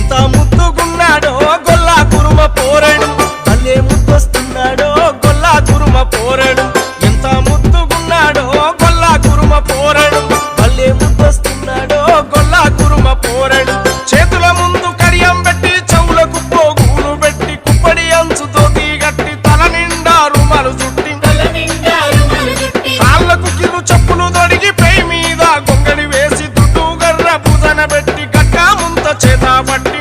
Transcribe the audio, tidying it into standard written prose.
ఎంత ముద్దుగున్నాడో గొల్లా కురుమ పోరడు భలే ముద్దొస్తున్నాడో గొల్లా కురుమ పోరడు ఎంత ముద్దుగున్నాడో గొల్లా కురుమ పోరడు భలే ముద్దొస్తున్నాడో గొల్లా కురుమ పోరడు చేతుల ముందు కడియం పెట్టి చెవులకు పోగులు పెట్టి కుప్పడి అంచుతో గట్టి తల నిండా రుమాలు చుట్టి కాళ్ళకు కిరు చెప్పులు తొడిగి పై మీద గొంగడి వేసి దుడ్డు గర్ర పూజన పెట్టి గట్టా ముంత చేత పట్టి